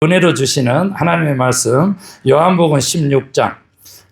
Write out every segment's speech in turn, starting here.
은혜로 주시는 하나님의 말씀 요한복음 16장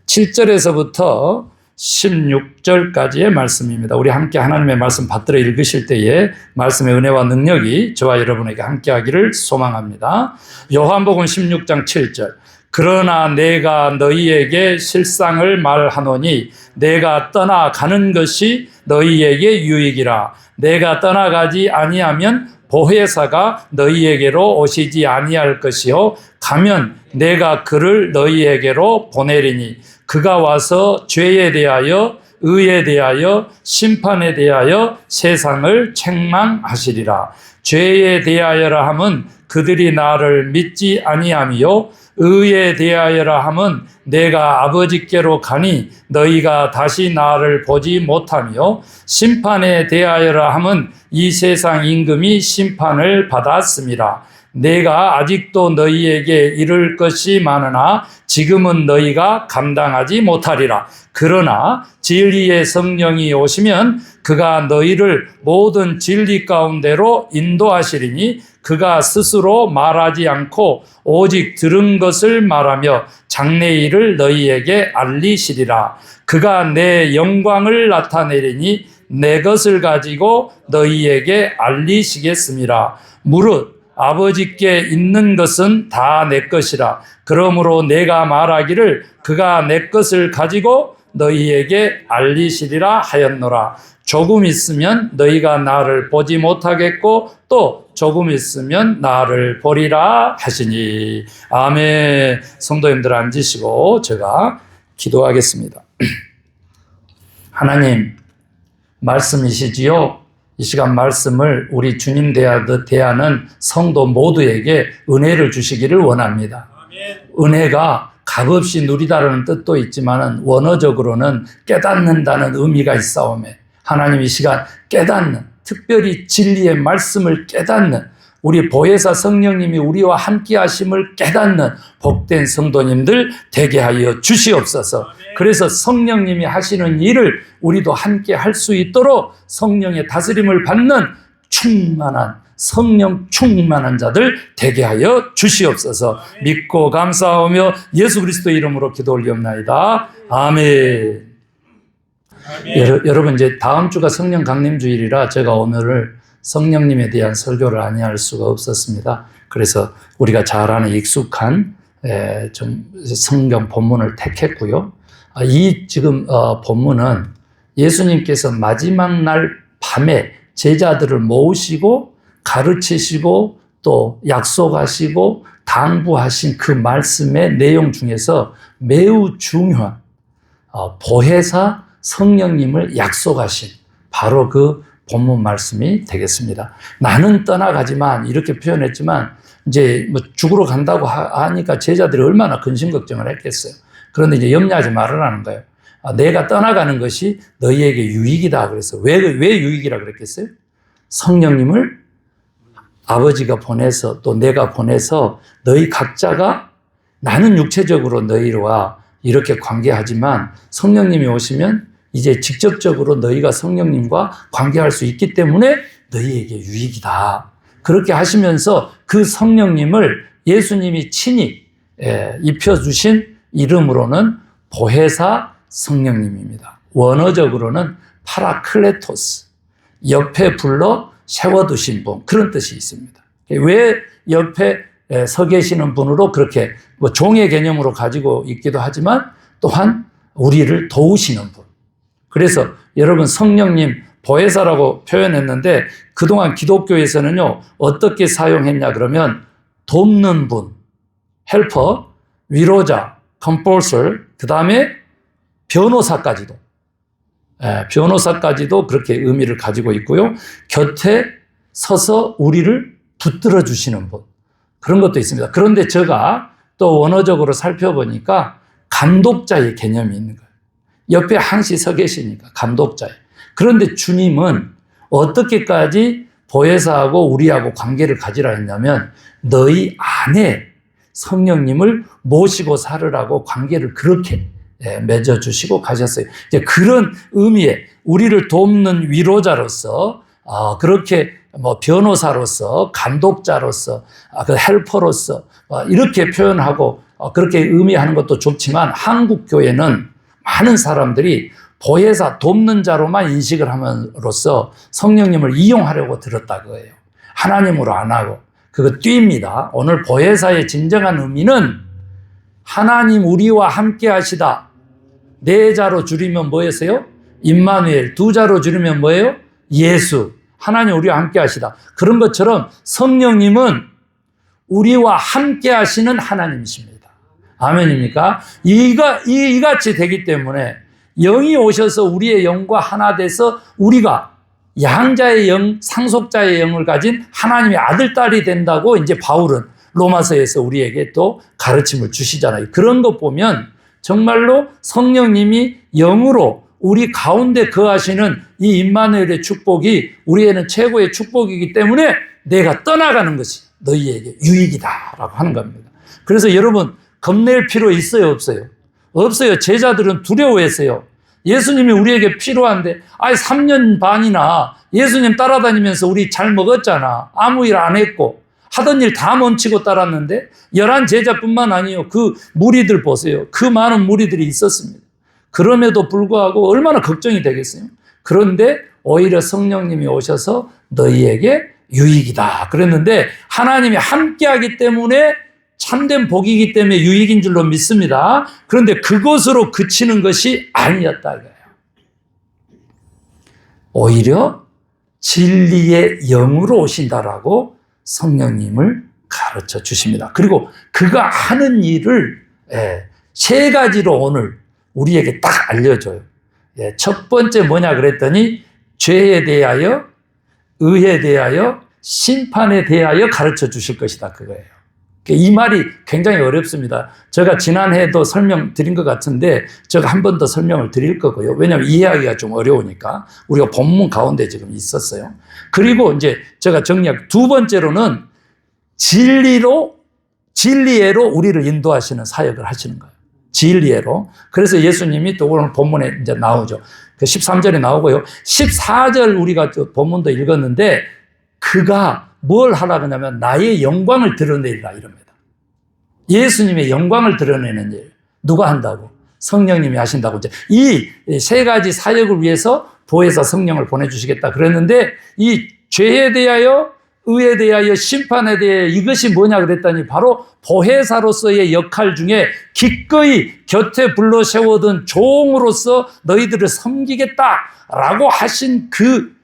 7절에서부터 16절까지의 말씀입니다. 우리 함께 하나님의 말씀 받들어 읽으실 때에 말씀의 은혜와 능력이 저와 여러분에게 함께하기를 소망합니다. 요한복음 16장 7절 그러나 내가 너희에게 실상을 말하노니 내가 떠나가는 것이 너희에게 유익이라. 내가 떠나가지 아니하면 보혜사가 너희에게로 오시지 아니할 것이요 가면 내가 그를 너희에게로 보내리니 그가 와서 죄에 대하여 의에 대하여 심판에 대하여 세상을 책망하시리라. 죄에 대하여라 함은 그들이 나를 믿지 아니하며 의에 대하여라 함은 내가 아버지께로 가니 너희가 다시 나를 보지 못하며 심판에 대하여라 함은 이 세상 임금이 심판을 받았습니다. 내가 아직도 너희에게 이를 것이 많으나 지금은 너희가 감당하지 못하리라. 그러나 진리의 성령이 오시면 그가 너희를 모든 진리 가운데로 인도하시리니 그가 스스로 말하지 않고 오직 들은 것을 말하며 장래의 일을 너희에게 알리시리라. 그가 내 영광을 나타내리니 내 것을 가지고 너희에게 알리시겠습니다. 무릇 아버지께 있는 것은 다 내 것이라. 그러므로 내가 말하기를 그가 내 것을 가지고 너희에게 알리시리라 하였노라. 조금 있으면 너희가 나를 보지 못하겠고 또 조금 있으면 나를 보리라 하시니. 아멘. 성도님들 앉으시고 제가 기도하겠습니다. 하나님 말씀이시지요. 이 시간 말씀을 우리 주님 대하는 성도 모두에게 은혜를 주시기를 원합니다. 은혜가 값없이 누리다라는 뜻도 있지만 원어적으로는 깨닫는다는 의미가 있사오매 하나님 이 시간 깨닫는, 특별히 진리의 말씀을 깨닫는 우리 보혜사 성령님이 우리와 함께 하심을 깨닫는 복된 성도님들 되게 하여 주시옵소서. 그래서 성령님이 하시는 일을 우리도 함께 할 수 있도록 성령의 다스림을 받는 충만한 성령 충만한 자들 되게 하여 주시옵소서. 믿고 감사하며 예수 그리스도의 이름으로 기도 올리옵나이다. 아멘. 여러분 이제 다음 주가 성령 강림 주일이라 제가 오늘을 성령님에 대한 설교를 아니할 수가 없었습니다. 그래서 우리가 잘 아는 익숙한 좀 성경 본문을 택했고요. 이 지금 본문은 예수님께서 마지막 날 밤에 제자들을 모으시고 가르치시고 또 약속하시고 당부하신 그 말씀의 내용 중에서 매우 중요한 보혜사 성령님을 약속하신 바로 그 본문 말씀이 되겠습니다. 나는 떠나가지만 이렇게 표현했지만 이제 뭐 죽으러 간다고 하니까 제자들이 얼마나 근심 걱정을 했겠어요. 그런데 이제 염려하지 말으라는 거예요. 내가 떠나가는 것이 너희에게 유익이다. 그래서 왜 유익이라 그랬겠어요? 성령님을 아버지가 보내서 또 내가 보내서 너희 각자가 나는 육체적으로 너희와 이렇게 관계하지만 성령님이 오시면 이제 직접적으로 너희가 성령님과 관계할 수 있기 때문에 너희에게 유익이다. 그렇게 하시면서 그 성령님을 예수님이 친히 입혀주신 이름으로는 보혜사 성령님입니다. 원어적으로는 파라클레토스, 옆에 불러 세워두신 분, 그런 뜻이 있습니다. 왜 옆에 서 계시는 분으로 그렇게 뭐 종의 개념으로 가지고 있기도 하지만 또한 우리를 도우시는 분. 그래서 여러분 성령님 보혜사라고 표현했는데 그동안 기독교에서는요 어떻게 사용했냐 그러면 돕는 분, 헬퍼, 위로자, 컴포설, 그 다음에 변호사까지도 그렇게 의미를 가지고 있고요. 곁에 서서 우리를 붙들어 주시는 분, 그런 것도 있습니다. 그런데 제가 또 원어적으로 살펴보니까 감독자의 개념이 있는 거예요. 옆에 항시 서 계시니까 감독자예요. 그런데 주님은 어떻게까지 보혜사하고 우리하고 관계를 가지라 했냐면 너희 안에 성령님을 모시고 살으라고 관계를 그렇게 맺어주시고 가셨어요. 이제 그런 의미에 우리를 돕는 위로자로서 그렇게 뭐 변호사로서, 감독자로서, 그 헬퍼로서 이렇게 표현하고 그렇게 의미하는 것도 좋지만 한국 교회는 많은 사람들이 보혜사, 돕는 자로만 인식을 함으로써 성령님을 이용하려고 들었다 그거예요. 하나님으로 안 하고. 그거 뜁니다. 오늘 보혜사의 진정한 의미는 하나님 우리와 함께 하시다. 네 자로 줄이면 뭐였어요? 임마누엘. 두 자로 줄이면 뭐예요? 예수. 하나님 우리와 함께 하시다. 그런 것처럼 성령님은 우리와 함께 하시는 하나님이십니다. 아멘입니까? 이같이 되기 때문에 영이 오셔서 우리의 영과 하나 돼서 우리가 양자의 영, 상속자의 영을 가진 하나님의 아들, 딸이 된다고 이제 바울은 로마서에서 우리에게 또 가르침을 주시잖아요. 그런 것 보면 정말로 성령님이 영으로 우리 가운데 거하시는 이 임마누엘의 축복이 우리에는 최고의 축복이기 때문에 내가 떠나가는 것이 너희에게 유익이다라고 하는 겁니다. 그래서 여러분 겁낼 필요 있어요, 없어요? 없어요. 제자들은 두려워했어요. 예수님이 우리에게 필요한데 3년 반이나 예수님 따라다니면서 우리 잘 먹었잖아. 아무 일 안 했고 하던 일 다 멈추고 따랐는데 11 제자뿐만 아니에요. 그 무리들 보세요. 그 많은 무리들이 있었습니다. 그럼에도 불구하고 얼마나 걱정이 되겠어요. 그런데 오히려 성령님이 오셔서 너희에게 유익이다 그랬는데 하나님이 함께하기 때문에 참된 복이기 때문에 유익인 줄로 믿습니다. 그런데 그것으로 그치는 것이 아니었다. 오히려 진리의 영으로 오신다라고 성령님을 가르쳐 주십니다. 그리고 그가 하는 일을 세 가지로 오늘 우리에게 딱 알려줘요. 첫 번째 뭐냐 그랬더니 죄에 대하여, 의에 대하여, 심판에 대하여 가르쳐 주실 것이다 그거예요. 이 말이 굉장히 어렵습니다. 제가 지난해에도 설명드린 것 같은데 제가 한 번 더 설명을 드릴 거고요. 왜냐하면 이해하기가 좀 어려우니까 우리가 본문 가운데 지금 있었어요. 그리고 이제 제가 정리할 두 번째로는 진리예로 우리를 인도하시는 사역을 하시는 거예요. 진리예로. 그래서 예수님이 또 오늘 본문에 이제 나오죠. 그 13절에 나오고요. 14절 우리가 본문도 읽었는데 그가 뭘 하라고 하냐면 나의 영광을 드러내리라 이럽니다. 예수님의 영광을 드러내는 일. 누가 한다고? 성령님이 하신다고. 이 세 가지 사역을 위해서 보혜사 성령을 보내주시겠다 그랬는데 이 죄에 대하여, 의에 대하여, 심판에 대하여 이것이 뭐냐 그랬더니 바로 보혜사로서의 역할 중에 기꺼이 곁에 불러 세워둔 종으로서 너희들을 섬기겠다라고 하신 그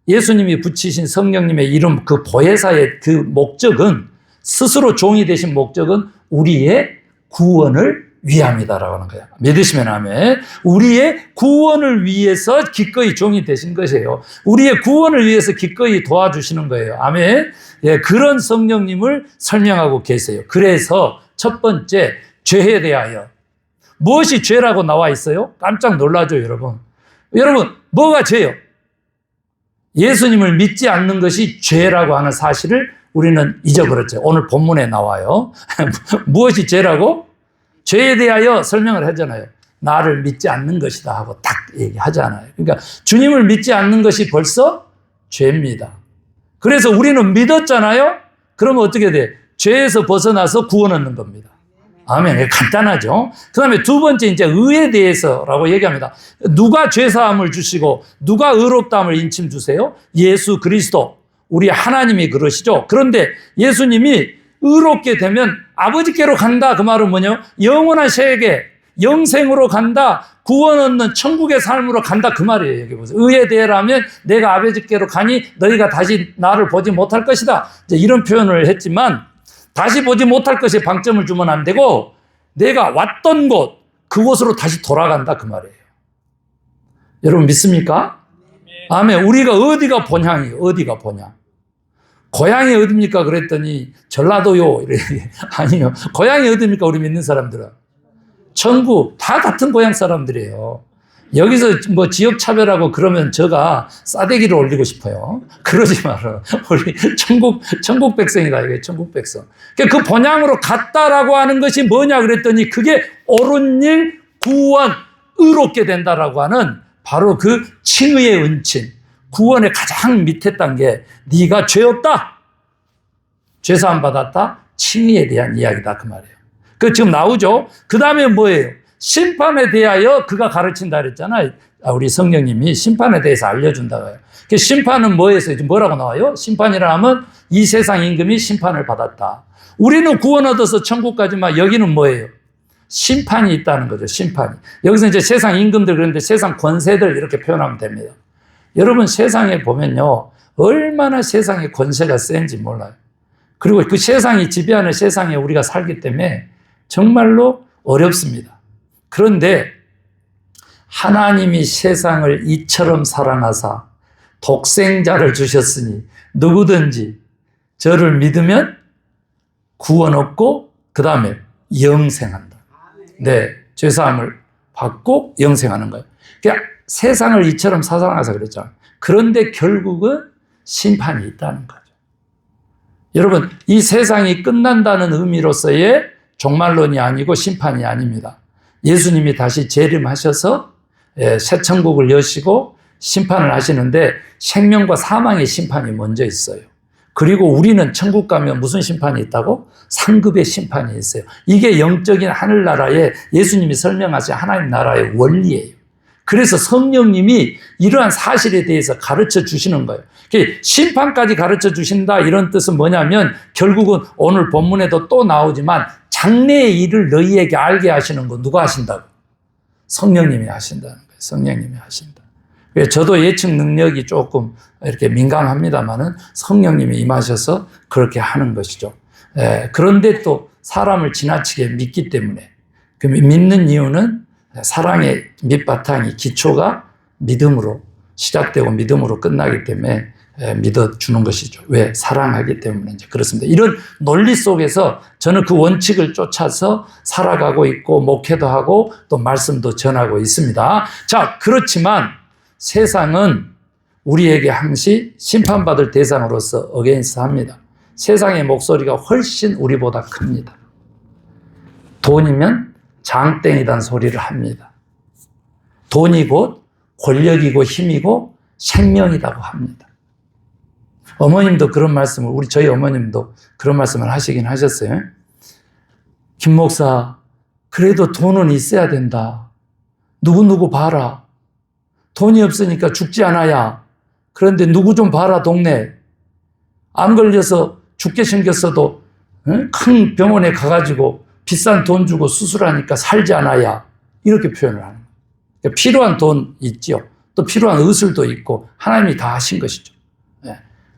예수님이 붙이신 성령님의 이름 그 보혜사의 그 목적은 스스로 종이 되신 목적은 우리의 구원을 위함이다라고 하는 거예요. 믿으시면 아멘. 우리의 구원을 위해서 기꺼이 종이 되신 것이에요. 우리의 구원을 위해서 기꺼이 도와주시는 거예요. 아멘. 그런 성령님을 설명하고 계세요. 그래서 첫 번째 죄에 대하여 무엇이 죄라고 나와 있어요? 깜짝 놀라죠, 여러분. 여러분 뭐가 죄요? 예수님을 믿지 않는 것이 죄라고 하는 사실을 우리는 잊어버렸죠. 오늘 본문에 나와요. 무엇이 죄라고? 죄에 대하여 설명을 하잖아요. 나를 믿지 않는 것이다 하고 딱 얘기하잖아요. 그러니까 주님을 믿지 않는 것이 벌써 죄입니다. 그래서 우리는 믿었잖아요. 그러면 어떻게 돼? 죄에서 벗어나서 구원 얻는 겁니다. 아멘. 간단하죠. 그 다음에 두 번째 이제 의에 대해서라고 얘기합니다. 누가 죄사함을 주시고 누가 의롭다함을 인침 주세요? 예수 그리스도. 우리 하나님이 그러시죠. 그런데 예수님이 의롭게 되면 아버지께로 간다. 그 말은 뭐냐? 영원한 세계, 영생으로 간다. 구원 얻는 천국의 삶으로 간다. 그 말이에요. 여기 보세요. 의에 대하라면 내가 아버지께로 가니 너희가 다시 나를 보지 못할 것이다. 이제 이런 표현을 했지만 다시 보지 못할 것에 방점을 주면 안 되고 내가 왔던 곳 그곳으로 다시 돌아간다 그 말이에요. 여러분 믿습니까? 아멘. 우리가 어디가 본향이에요? 어디가 본향? 고향이 어디입니까? 그랬더니 전라도요. 아니요. 고향이 어디입니까? 우리 믿는 사람들은. 천국. 다 같은 고향 사람들이에요. 여기서 뭐 지역 차별하고 그러면 제가 싸대기를 올리고 싶어요. 그러지 마라. 우리 천국 백성이다. 이게 천국 백성. 그 본향으로 갔다라고 하는 것이 뭐냐 그랬더니 그게 옳은 일, 구원, 의롭게 된다라고 하는 바로 그 칭의의 은친, 구원의 가장 밑에 단계, 네가 죄 없다, 죄사함 받았다, 칭의에 대한 이야기다 그 말이에요. 그 지금 나오죠. 그 다음에 뭐예요? 심판에 대하여 그가 가르친다 그랬잖아요. 우리 성령님이 심판에 대해서 알려준다고요. 그 심판은 뭐에서 뭐라고 나와요? 심판이라 하면 이 세상 임금이 심판을 받았다. 우리는 구원 얻어서 천국 가지만 여기는 뭐예요? 심판이 있다는 거죠. 심판이. 여기서 이제 세상 임금들, 그런데 세상 권세들 이렇게 표현하면 됩니다. 여러분 세상에 보면요, 얼마나 세상의 권세가 센지 몰라요. 그리고 그 세상이 지배하는 세상에 우리가 살기 때문에 정말로 어렵습니다. 그런데 하나님이 세상을 이처럼 사랑하사 독생자를 주셨으니 누구든지 저를 믿으면 구원 얻고 그 다음에 영생한다. 네, 죄사함을 받고 영생하는 거예요. 그러니까 세상을 이처럼 사랑하사 그랬잖아요. 그런데 결국은 심판이 있다는 거죠. 여러분, 이 세상이 끝난다는 의미로서의 종말론이 아니고 심판이 아닙니다. 예수님이 다시 재림하셔서 새 천국을 여시고 심판을 하시는데 생명과 사망의 심판이 먼저 있어요. 그리고 우리는 천국 가면 무슨 심판이 있다고? 상급의 심판이 있어요. 이게 영적인 하늘나라의 예수님이 설명하신 하나님 나라의 원리예요. 그래서 성령님이 이러한 사실에 대해서 가르쳐 주시는 거예요. 심판까지 가르쳐 주신다 이런 뜻은 뭐냐면 결국은 오늘 본문에도 또 나오지만 장래의 일을 너희에게 알게 하시는 거 누가 하신다고? 성령님이 하신다는 거예요. 성령님이 하신다. 저도 예측 능력이 조금 이렇게 민감합니다만은 성령님이 임하셔서 그렇게 하는 것이죠. 그런데 또 사람을 지나치게 믿기 때문에 그 믿는 이유는 사랑의 밑바탕이 기초가 믿음으로 시작되고 믿음으로 끝나기 때문에 믿어주는 것이죠. 왜? 사랑하기 때문에 이제 그렇습니다. 이런 논리 속에서 저는 그 원칙을 쫓아서 살아가고 있고 목회도 하고 또 말씀도 전하고 있습니다. 자, 그렇지만 세상은 우리에게 항시 심판받을 대상으로서 어게인스트 합니다. 세상의 목소리가 훨씬 우리보다 큽니다. 돈이면 장땡이란 소리를 합니다. 돈이 곧 권력이고 힘이고 생명이라고 합니다. 어머님도 그런 말씀을, 저희 어머님도 그런 말씀을 하시긴 하셨어요. 김 목사, 그래도 돈은 있어야 된다. 누구누구 봐라. 돈이 없으니까 죽지 않아야. 그런데 누구 좀 봐라, 동네. 암 걸려서 죽게 생겼어도 큰 병원에 가가지고 비싼 돈 주고 수술하니까 살지 않아야. 이렇게 표현을 하는 거예요. 그러니까 필요한 돈 있죠. 또 필요한 의술도 있고 하나님이 다 하신 것이죠.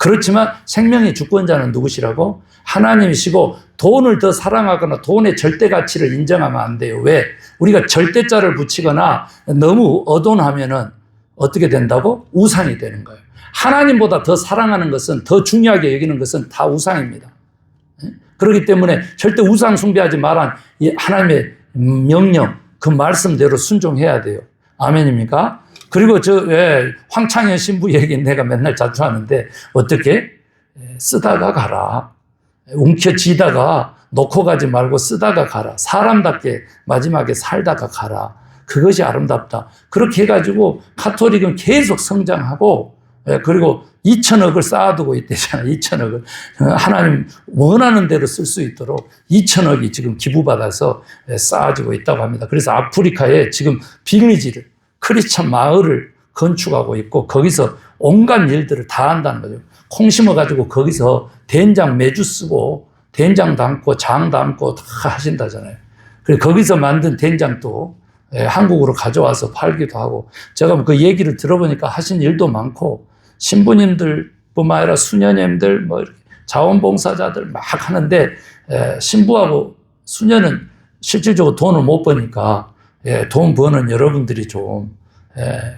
그렇지만 생명의 주권자는 누구시라고? 하나님이시고 돈을 더 사랑하거나 돈의 절대 가치를 인정하면 안 돼요. 왜? 우리가 절대자를 붙이거나 너무 어돈하면은 어떻게 된다고? 우상이 되는 거예요. 하나님보다 더 사랑하는 것은, 더 중요하게 여기는 것은 다 우상입니다. 그렇기 때문에 절대 우상 숭배하지 말란 하나님의 명령, 그 말씀대로 순종해야 돼요. 아멘입니까? 그리고 황창현 신부 얘기 내가 맨날 자주 하는데 어떻게? 쓰다가 가라. 움켜쥐다가 놓고 가지 말고 쓰다가 가라. 사람답게 마지막에 살다가 가라. 그것이 아름답다. 그렇게 해가지고 카톨릭은 계속 성장하고 그리고 2천억을 쌓아두고 있대잖아요. 2천억을. 하나님 원하는 대로 쓸 수 있도록 2천억이 지금 기부받아서 쌓아지고 있다고 합니다. 그래서 아프리카에 지금 빌리지를, 크리스천 마을을 건축하고 있고 거기서 온갖 일들을 다 한다는 거죠. 콩 심어가지고 거기서 된장 매주 쓰고 된장 담고 장 담고 다 하신다잖아요. 그리고 거기서 만든 된장도 한국으로 가져와서 팔기도 하고 제가 그 얘기를 들어보니까 하신 일도 많고 신부님들뿐만 아니라 수녀님들 뭐 자원봉사자들 막 하는데 신부하고 수녀는 실질적으로 돈을 못 버니까 돈 버는 여러분들이 좀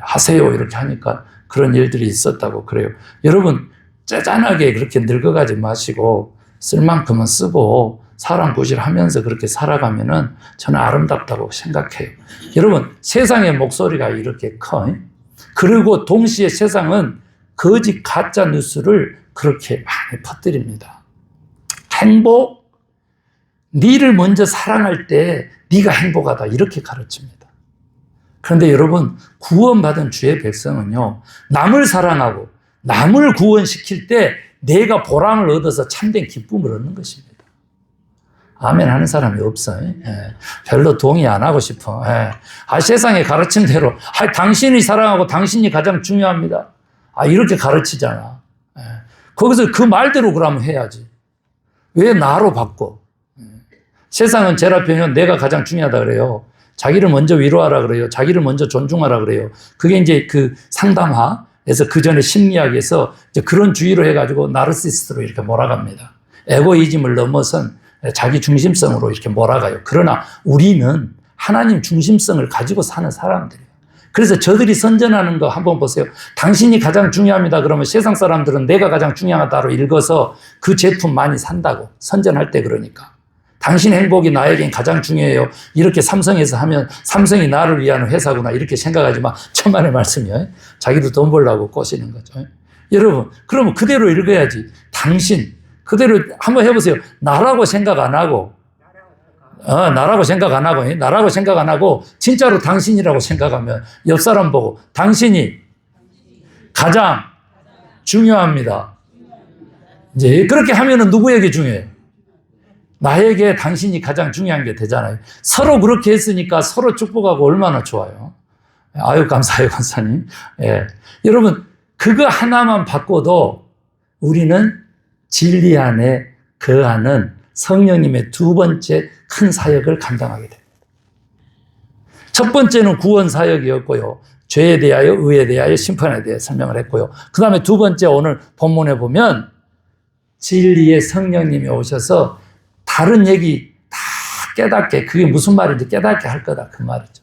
하세요 이렇게 하니까 그런 일들이 있었다고 그래요. 여러분 짜잔하게 그렇게 늙어가지 마시고 쓸 만큼은 쓰고 사람 구실하면서 그렇게 살아가면은 저는 아름답다고 생각해요. 여러분 세상의 목소리가 이렇게 커. 그리고 동시에 세상은 거짓 가짜 뉴스를 그렇게 많이 퍼뜨립니다. 행복, 니를 먼저 사랑할 때 네가 행복하다 이렇게 가르칩니다. 그런데 여러분, 구원받은 주의 백성은요, 남을 사랑하고 남을 구원시킬 때 내가 보람을 얻어서 참된 기쁨을 얻는 것입니다. 아멘 하는 사람이 없어요. 예. 별로 동의 안 하고 싶어. 예. 세상에 가르친 대로, 당신이 사랑하고 당신이 가장 중요합니다. 이렇게 가르치잖아. 예. 거기서 그 말대로 그러면 해야지. 왜 나로 바꿔? 세상은 제라피면 내가 가장 중요하다 그래요. 자기를 먼저 위로하라 그래요. 자기를 먼저 존중하라 그래요. 그게 이제 그 상담화에서 그 전에 심리학에서 이제 그런 주의로 해가지고 나르시스트로 이렇게 몰아갑니다. 에고이즘을 넘어선 자기 중심성으로 이렇게 몰아가요. 그러나 우리는 하나님 중심성을 가지고 사는 사람들이에요. 그래서 저들이 선전하는 거 한번 보세요. 당신이 가장 중요합니다. 그러면 세상 사람들은 내가 가장 중요하다로 읽어서 그 제품 많이 산다고. 선전할 때 그러니까. 당신 행복이 나에겐 가장 중요해요. 이렇게 삼성에서 하면 삼성이 나를 위한 회사구나 이렇게 생각하지만 천만의 말씀이에요. 자기도 돈 벌려고 꼬시는 거죠. 여러분, 그러면 그대로 읽어야지. 당신, 그대로 한번 해보세요. 나라고 생각 안 하고, 나라고 생각 안 하고, 진짜로 당신이라고 생각하면 옆 사람 보고, 당신이 가장 중요합니다. 이제 그렇게 하면은 누구에게 중요해요? 나에게 당신이 가장 중요한 게 되잖아요. 서로 그렇게 했으니까 서로 축복하고 얼마나 좋아요. 아유, 감사해요, 권사님. 예. 여러분, 그거 하나만 바꿔도 우리는 진리 안에 거하는 성령님의 두 번째 큰 사역을 감당하게 됩니다. 첫 번째는 구원 사역이었고요. 죄에 대하여, 의에 대하여, 심판에 대해 설명을 했고요. 그 다음에 두 번째 오늘 본문에 보면 진리의 성령님이 오셔서 다른 얘기 다 깨닫게, 그게 무슨 말인지 깨닫게 할 거다. 그 말이죠.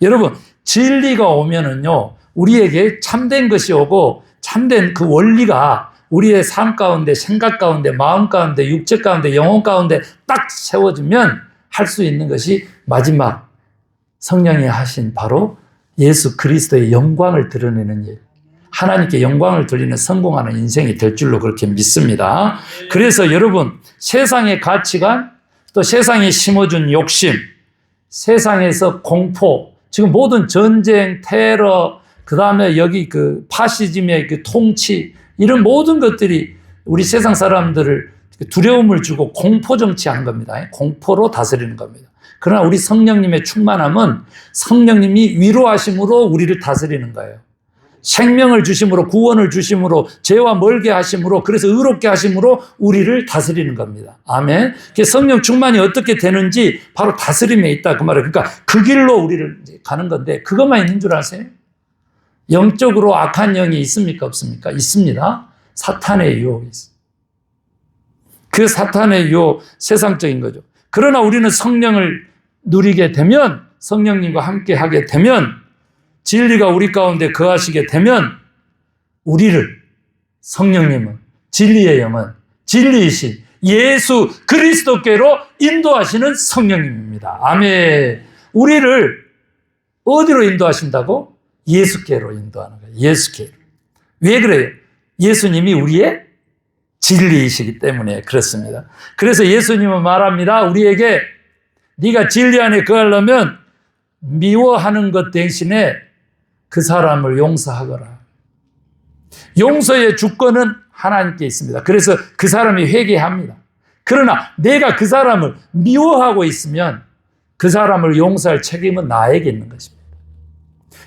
여러분, 진리가 오면은요, 우리에게 참된 것이 오고, 참된 그 원리가 우리의 삶 가운데, 생각 가운데, 마음 가운데, 육체 가운데, 영혼 가운데 딱 세워지면 할 수 있는 것이 마지막 성령이 하신 바로 예수 그리스도의 영광을 드러내는 일. 하나님께 영광을 돌리는 성공하는 인생이 될 줄로 그렇게 믿습니다. 그래서 여러분, 세상의 가치관, 또 세상이 심어준 욕심, 세상에서 공포, 지금 모든 전쟁, 테러, 그 다음에 여기 그 파시즘의 그 통치, 이런 모든 것들이 우리 세상 사람들을 두려움을 주고 공포 정치하는 겁니다. 공포로 다스리는 겁니다. 그러나 우리 성령님의 충만함은 성령님이 위로하심으로 우리를 다스리는 거예요. 생명을 주심으로, 구원을 주심으로, 죄와 멀게 하심으로, 그래서 의롭게 하심으로 우리를 다스리는 겁니다. 아멘. 성령 충만이 어떻게 되는지 바로 다스림에 있다 그 말이에요. 그러니까 그 길로 우리를 가는 건데 그것만 있는 줄 아세요? 영적으로 악한 영이 있습니까? 없습니까? 있습니다. 사탄의 유혹이 있어요. 그 사탄의 유혹, 세상적인 거죠. 그러나 우리는 성령을 누리게 되면, 성령님과 함께 하게 되면, 진리가 우리 가운데 거하시게 되면 우리를, 성령님은, 진리의 영은 진리이신 예수 그리스도께로 인도하시는 성령님입니다. 아멘. 우리를 어디로 인도하신다고? 예수께로 인도하는 거예요. 예수께로. 왜 그래요? 예수님이 우리의 진리이시기 때문에 그렇습니다. 그래서 예수님은 말합니다. 우리에게 네가 진리 안에 거하려면 미워하는 것 대신에 그 사람을 용서하거라. 용서의 주권은 하나님께 있습니다. 그래서 그 사람이 회개합니다. 그러나 내가 그 사람을 미워하고 있으면 그 사람을 용서할 책임은 나에게 있는 것입니다.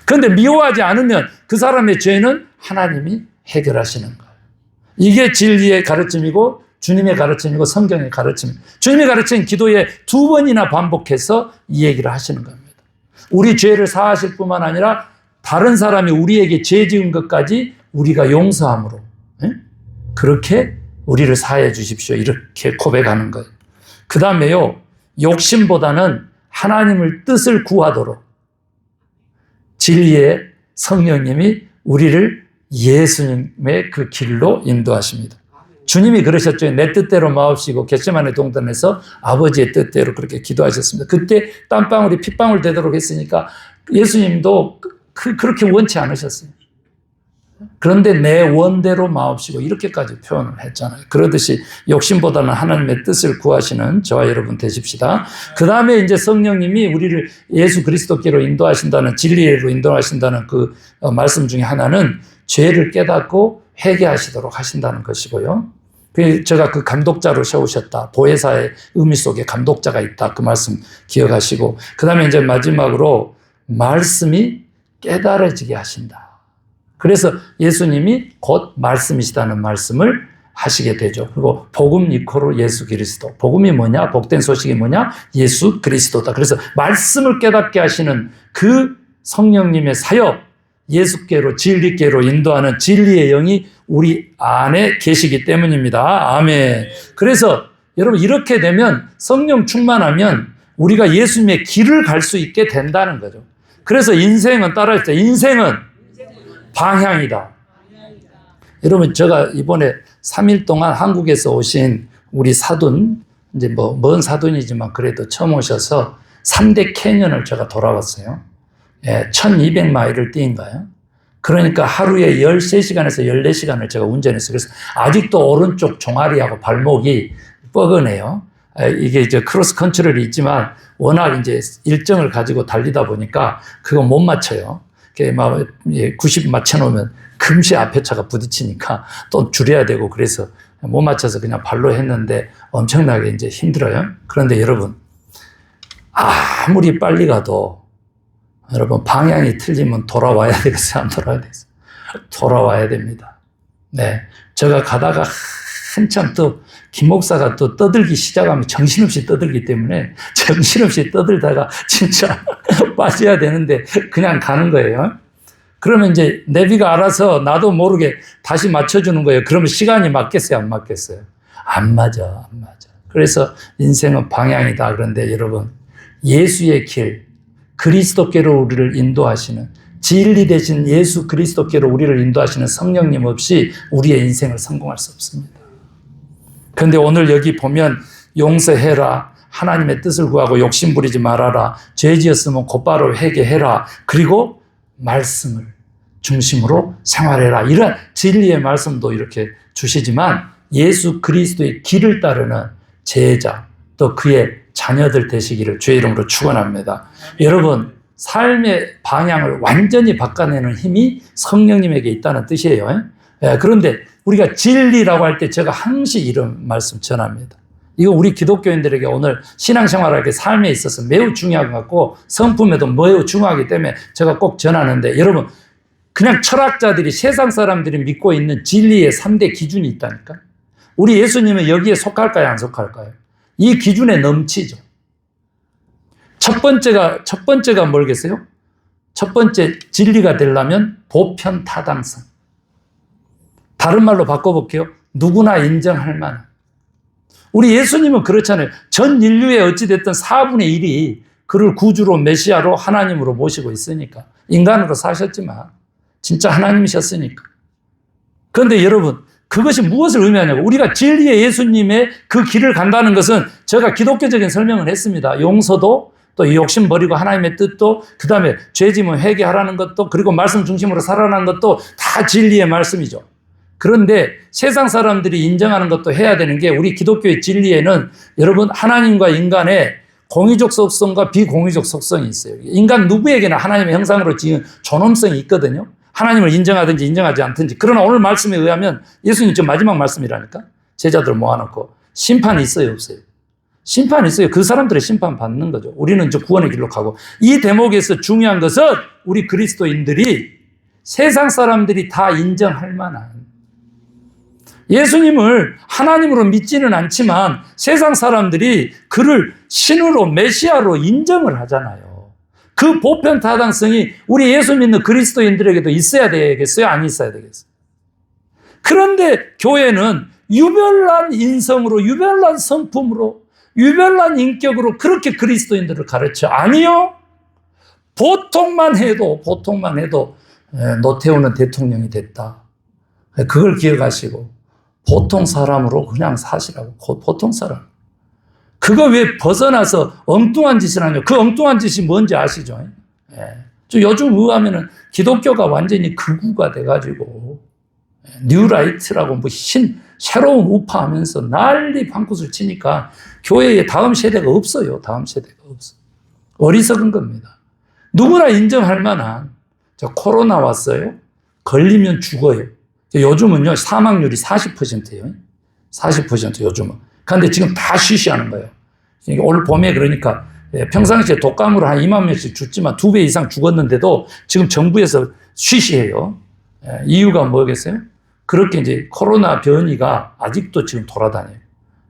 그런데 미워하지 않으면 그 사람의 죄는 하나님이 해결하시는 거예요. 이게 진리의 가르침이고 주님의 가르침이고 성경의 가르침. 주님의 가르침 기도에 2번이나 반복해서 이 얘기를 하시는 겁니다. 우리 죄를 사하실 뿐만 아니라 다른 사람이 우리에게 죄 지은 것까지 우리가 용서함으로 그렇게 우리를 사해 주십시오. 이렇게 고백하는 거예요. 그 다음에요. 욕심보다는 하나님을 뜻을 구하도록 진리의 성령님이 우리를 예수님의 그 길로 인도하십니다. 주님이 그러셨죠. 내 뜻대로 마옵시고 겟세마네 동산에서 아버지의 뜻대로 그렇게 기도하셨습니다. 그때 땀방울이 핏방울 되도록 했으니까 예수님도 그렇게 원치 않으셨어요. 그런데 내 원대로 마옵시고 이렇게까지 표현을 했잖아요. 그러듯이 욕심보다는 하나님의 뜻을 구하시는 저와 여러분 되십시다. 그 다음에 이제 성령님이 우리를 예수 그리스도께로 인도하신다는, 진리로 인도하신다는 그 말씀 중에 하나는 죄를 깨닫고 회개하시도록 하신다는 것이고요. 제가 그 감독자로 세우셨다. 보혜사의 의미 속에 감독자가 있다. 그 말씀 기억하시고, 그 다음에 이제 마지막으로 말씀이 깨달아지게 하신다. 그래서 예수님이 곧 말씀이시다는 말씀을 하시게 되죠. 그리고 복음 이코르 예수 그리스도. 복음이 뭐냐? 복된 소식이 뭐냐? 예수 그리스도다. 그래서 말씀을 깨닫게 하시는 그 성령님의 사역, 예수께로 진리께로 인도하는 진리의 영이 우리 안에 계시기 때문입니다. 아멘. 그래서 여러분 이렇게 되면 성령 충만하면 우리가 예수님의 길을 갈 수 있게 된다는 거죠. 그래서 인생은 따라했죠. 인생은 방향이다. 여러분 제가 이번에 3일 동안 한국에서 오신 우리 사돈, 이제 뭐 먼 사돈이지만 그래도 처음 오셔서 3대 캐년을 제가 돌아왔어요. 1200마일을 뛴 거예요. 그러니까 하루에 13시간에서 14시간을 제가 운전했어요. 그래서 아직도 오른쪽 종아리하고 발목이 뻐근해요. 이게 이제 크로스 컨트롤이 있지만 워낙 이제 일정을 가지고 달리다 보니까 그거 못 맞춰요. 90 맞춰놓으면 금시 앞에 차가 부딪히니까 또 줄여야 되고 그래서 못 맞춰서 그냥 발로 했는데 엄청나게 이제 힘들어요. 그런데 여러분, 아무리 빨리 가도 여러분 방향이 틀리면 돌아와야 되겠어요? 안 돌아와야 되겠어요? 돌아와야 됩니다. 네. 제가 가다가 한참 또 김 목사가 또 떠들기 시작하면 정신없이 떠들기 때문에 정신없이 떠들다가 진짜 빠져야 되는데 그냥 가는 거예요. 그러면 이제 내비가 알아서 나도 모르게 다시 맞춰주는 거예요. 그러면 시간이 맞겠어요? 안 맞겠어요? 안 맞아, 안 맞아. 그래서 인생은 방향이다. 그런데 여러분, 예수의 길, 그리스도께로 우리를 인도하시는, 진리 대신 예수 그리스도께로 우리를 인도하시는 성령님 없이 우리의 인생을 성공할 수 없습니다. 그런데 오늘 여기 보면 용서해라, 하나님의 뜻을 구하고 욕심 부리지 말아라, 죄 지었으면 곧바로 회개해라, 그리고 말씀을 중심으로 생활해라, 이런 진리의 말씀도 이렇게 주시지만 예수 그리스도의 길을 따르는 제자, 또 그의 자녀들 되시기를 주의 이름으로 축원합니다. 여러분, 삶의 방향을 완전히 바꿔내는 힘이 성령님에게 있다는 뜻이에요. 그런데 우리가 진리라고 할 때 제가 항상 이런 말씀 전합니다. 이거 우리 기독교인들에게 오늘 신앙생활하기 삶에 있어서 매우 중요한 것 같고 성품에도 매우 중요하기 때문에 제가 꼭 전하는데, 여러분 그냥 철학자들이, 세상 사람들이 믿고 있는 진리의 3대 기준이 있다니까. 우리 예수님은 여기에 속할까요? 안 속할까요? 이 기준에 넘치죠. 첫 번째가 뭘겠어요? 첫 번째 진리가 되려면 보편타당성. 다른 말로 바꿔볼게요. 누구나 인정할 만한. 우리 예수님은 그렇잖아요. 전 인류의 어찌됐든 4분의 1이 그를 구주로 메시아로 하나님으로 모시고 있으니까. 인간으로 사셨지만 진짜 하나님이셨으니까. 그런데 여러분, 그것이 무엇을 의미하냐고. 우리가 진리의 예수님의 그 길을 간다는 것은 제가 기독교적인 설명을 했습니다. 용서도, 또 욕심 버리고 하나님의 뜻도, 그 다음에 죄짐은 회개하라는 것도, 그리고 말씀 중심으로 살아가는 것도 다 진리의 말씀이죠. 그런데 세상 사람들이 인정하는 것도 해야 되는 게, 우리 기독교의 진리에는 여러분 하나님과 인간의 공의적 속성과 비공의적 속성이 있어요. 인간 누구에게나 하나님의 형상으로 지은 존엄성이 있거든요. 하나님을 인정하든지 인정하지 않든지. 그러나 오늘 말씀에 의하면 예수님 지금 마지막 말씀이라니까. 제자들 모아놓고 심판이 있어요, 없어요? 심판이 있어요. 그 사람들의 심판 받는 거죠. 우리는 이제 구원의 길로 가고. 이 대목에서 중요한 것은 우리 그리스도인들이, 세상 사람들이 다 인정할 만한, 예수님을 하나님으로 믿지는 않지만 세상 사람들이 그를 신으로, 메시아로 인정을 하잖아요. 그 보편타당성이 우리 예수 믿는 그리스도인들에게도 있어야 되겠어요? 안 있어야 되겠어요? 그런데 교회는 유별난 인성으로, 유별난 성품으로, 유별난 인격으로 그렇게 그리스도인들을 가르쳐. 아니요. 보통만 해도 노태우는 대통령이 됐다. 그걸 기억하시고 보통 사람으로 그냥 사시라고. 보통 사람. 그거 왜 벗어나서 엉뚱한 짓을 하냐. 그 엉뚱한 짓이 뭔지 아시죠? 예. 요즘 의하면은 기독교가 완전히 극우가 돼가지고 뉴라이트라고 뭐 새로운 우파 하면서 난리 방구를 치니까 교회에 다음 세대가 없어요. 다음 세대가 없어. 어리석은 겁니다. 누구나 인정할 만한, 코로나 왔어요. 걸리면 죽어요. 요즘은요, 사망률이 40%예요. 40% 요즘은. 그런데 지금 다 쉬쉬하는 거예요. 올 봄에 그러니까 평상시에 독감으로 한 2만 명씩 죽지만 2배 이상 죽었는데도 지금 정부에서 쉬쉬해요. 이유가 뭐겠어요? 그렇게 이제 코로나 변이가 아직도 지금 돌아다녀요.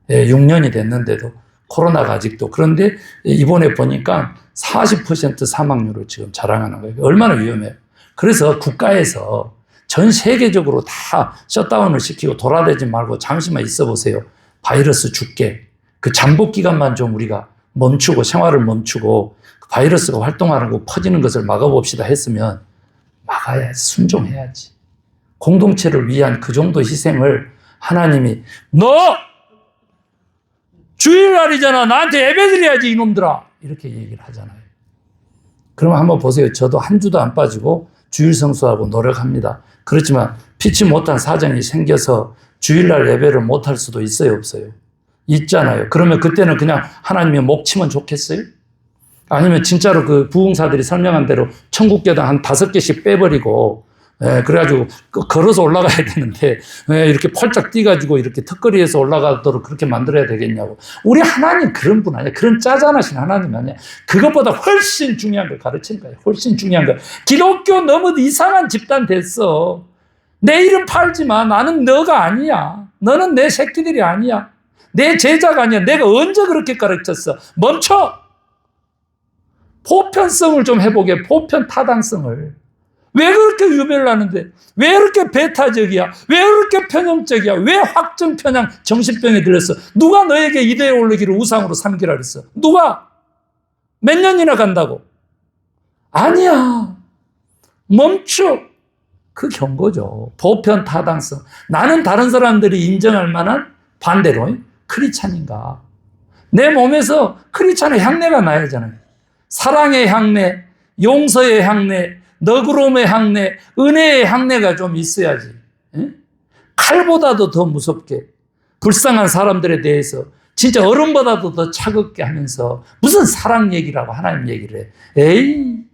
6년이 됐는데도 코로나가 아직도. 그런데 이번에 보니까 40% 사망률을 지금 자랑하는 거예요. 얼마나 위험해요. 그래서 국가에서 전 세계적으로 다 셧다운을 시키고 돌아다니지 말고 잠시만 있어 보세요. 바이러스 죽게. 그 잠복 기간만 좀 우리가 멈추고 생활을 멈추고 바이러스가 활동하는 거 퍼지는 것을 막아봅시다 했으면 막아야지. 순종해야지. 공동체를 위한 그 정도 희생을 하나님이 너 주일날이잖아. 나한테 예배드려야지 이놈들아. 이렇게 얘기를 하잖아요. 그럼 한번 보세요. 저도 한 주도 안 빠지고 주일 성수하고 노력합니다. 그렇지만 피치 못한 사정이 생겨서 주일날 예배를 못할 수도 있어요, 없어요? 있잖아요. 그러면 그때는 그냥 하나님의 목 치면 좋겠어요? 아니면 진짜로 그 부흥사들이 설명한 대로 천국계단 한 5개씩 빼버리고, 그래가지고 걸어서 올라가야 되는데, 이렇게 펄짝 뛰가지고 이렇게 턱걸이에서 올라가도록 그렇게 만들어야 되겠냐고. 우리 하나님 그런 분 아니야. 그런 짜잔하신 하나님 아니야. 그것보다 훨씬 중요한 걸 가르치는 거예요. 훨씬 중요한 거. 기독교 너무 이상한 집단 됐어. 내 이름 팔지 마. 나는 너가 아니야. 너는 내 새끼들이 아니야. 내 제자가 아니야. 내가 언제 그렇게 가르쳤어? 멈춰! 보편성을 좀 해보게. 보편 타당성을. 왜 그렇게 유별나는데? 왜 그렇게 배타적이야? 왜 그렇게 편향적이야? 왜 확정 편향 정신병에 들렸어? 누가 너에게 이데올로기를 우상으로 삼기라 그랬어? 누가? 몇 년이나 간다고? 아니야. 멈춰. 그 경고죠. 보편 타당성. 나는 다른 사람들이 인정할 만한 반대로 크리스찬인가? 내 몸에서 크리스찬의 향내가 나야 하잖아요. 사랑의 향내, 용서의 향내, 너그러움의 향내, 은혜의 향내가 좀 있어야지. 칼보다도 더 무섭게 불쌍한 사람들에 대해서 진짜 얼음보다도 더 차갑게 하면서 무슨 사랑 얘기라고 하나님 얘기를 해. 에이,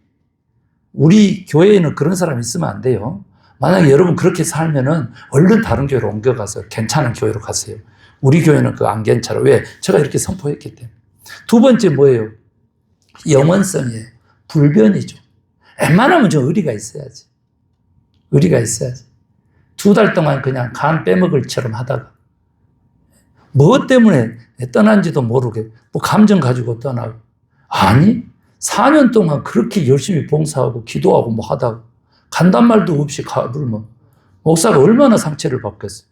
우리 교회에는 그런 사람이 있으면 안 돼요. 만약에 여러분 그렇게 살면은 얼른 다른 교회로 옮겨가서 괜찮은 교회로 가세요. 우리 교회는 그거 안 괜찮아. 왜? 제가 이렇게 선포했기 때문에. 두 번째 뭐예요? 영원성이에요. 불변이죠. 웬만하면 좀 의리가 있어야지. 의리가 있어야지. 2달 동안 그냥 간 빼먹을처럼 하다가 뭐 때문에 떠난지도 모르게 뭐 감정 가지고 떠나고. 아니 4년 동안 그렇게 열심히 봉사하고 기도하고 뭐 하다가 간단 말도 없이 가불면 목사가 얼마나 상처를 받겠어요.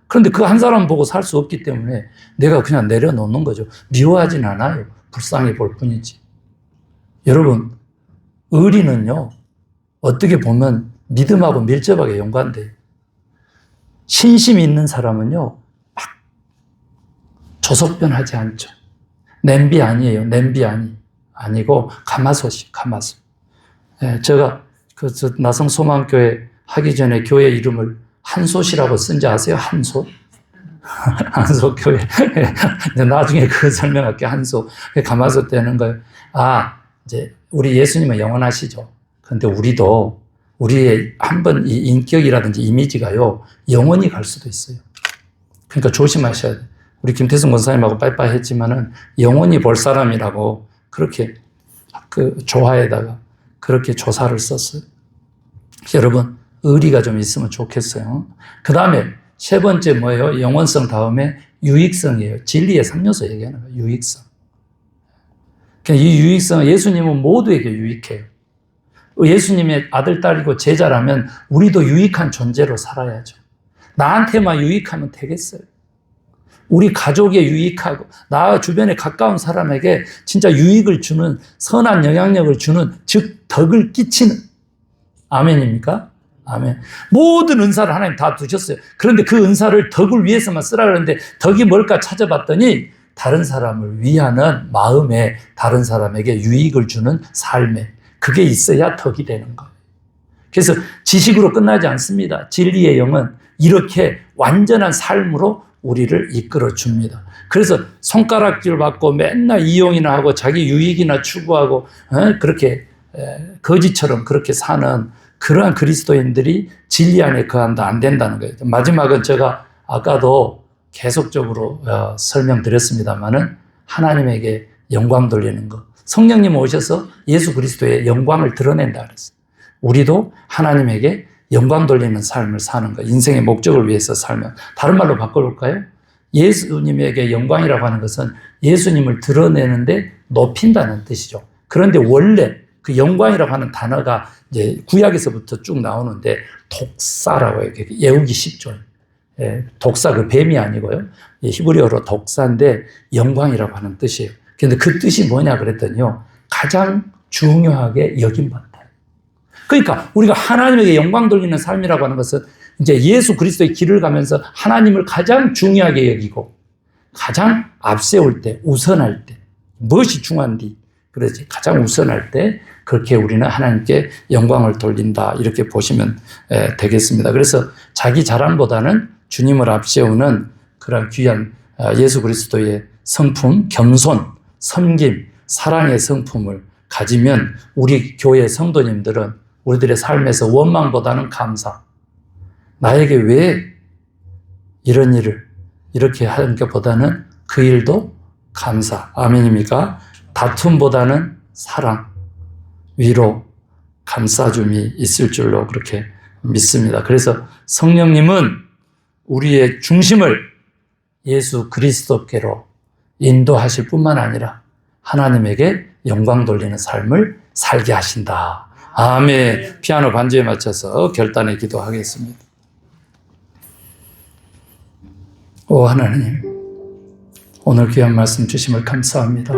그런데 그 한 사람 보고 살 수 없기 때문에 내가 그냥 내려놓는 거죠. 미워하진 않아요. 불쌍히 볼 뿐이지. 여러분, 의리는요, 어떻게 보면 믿음하고 밀접하게 연관돼요. 신심이 있는 사람은요, 막 조석변하지 않죠. 냄비 아니에요. 냄비 아니고 가마솥이 가마솥. 제가 나성 소망교회 하기 전에 교회 이름을 한솥이라고 쓴지 아세요? 한솥? 한솥 교회. 나중에 그거 설명할게요. 한솥. 가마솥 되는 거예요. 이제 우리 예수님은 영원하시죠. 그런데 우리도 우리의 한번 이 인격이라든지 이미지가요, 영원히 갈 수도 있어요. 그러니까 조심하셔야 돼요. 우리 김태승 권사님하고 빠이빠이 했지만은 영원히 볼 사람이라고 그렇게 그 조화에다가 그렇게 조사를 썼어요. 여러분, 의리가 좀 있으면 좋겠어요. 그 다음에 세 번째 뭐예요? 영원성 다음에 유익성이에요. 진리의 3요소 얘기하는 거예요. 유익성. 이 유익성은 예수님은 모두에게 유익해요. 예수님의 아들, 딸이고 제자라면 우리도 유익한 존재로 살아야죠. 나한테만 유익하면 되겠어요. 우리 가족에 유익하고 나 주변에 가까운 사람에게 진짜 유익을 주는 선한 영향력을 주는 즉 덕을 끼치는 아멘입니까? 아멘. 모든 은사를 하나님 다 두셨어요. 그런데 그 은사를 덕을 위해서만 쓰라 그러는데 덕이 뭘까 찾아봤더니 다른 사람을 위하는 마음에 다른 사람에게 유익을 주는 삶에 그게 있어야 덕이 되는 거예요. 그래서 지식으로 끝나지 않습니다. 진리의 영은 이렇게 완전한 삶으로 우리를 이끌어 줍니다. 그래서 손가락질 받고 맨날 이용이나 하고 자기 유익이나 추구하고 그렇게 거지처럼 그렇게 사는 그러한 그리스도인들이 진리 안에 거한다 안 된다는 거예요. 마지막은 제가 아까도 계속적으로 설명드렸습니다마는 하나님에게 영광 돌리는 것. 성령님 오셔서 예수 그리스도의 영광을 드러낸다 그랬어요. 우리도 하나님에게 영광 돌리는 삶을 사는 것. 인생의 목적을 위해서 살면. 다른 말로 바꿔볼까요? 예수님에게 영광이라고 하는 것은 예수님을 드러내는데 높인다는 뜻이죠. 그런데 원래 그 영광이라고 하는 단어가 이제 구약에서부터 쭉 나오는데 독사라고 해요. 외우기 쉽죠. 독사 그 뱀이 아니고요. 히브리어로 독사인데 영광이라고 하는 뜻이에요. 그런데 그 뜻이 뭐냐 그랬더니요. 가장 중요하게 여김받다. 그러니까 우리가 하나님에게 영광 돌리는 삶이라고 하는 것은 이제 예수 그리스도의 길을 가면서 하나님을 가장 중요하게 여기고 가장 앞세울 때, 우선할 때, 무엇이 중요한디? 그래서 가장 우선할 때 그렇게 우리는 하나님께 영광을 돌린다 이렇게 보시면 되겠습니다. 그래서 자기 자랑보다는 주님을 앞세우는 그런 귀한 예수 그리스도의 성품, 겸손, 섬김, 사랑의 성품을 가지면 우리 교회 성도님들은 우리들의 삶에서 원망보다는 감사. 나에게 왜 이런 일을 이렇게 하는 것보다는 그 일도 감사. 아멘입니까? 다툼보다는 사랑, 위로, 감싸줌이 있을 줄로 그렇게 믿습니다. 그래서 성령님은 우리의 중심을 예수 그리스도께로 인도하실 뿐만 아니라 하나님에게 영광 돌리는 삶을 살게 하신다. 아멘. 피아노 반주에 맞춰서 결단의 기도하겠습니다. 오 하나님, 오늘 귀한 말씀 주심을 감사합니다.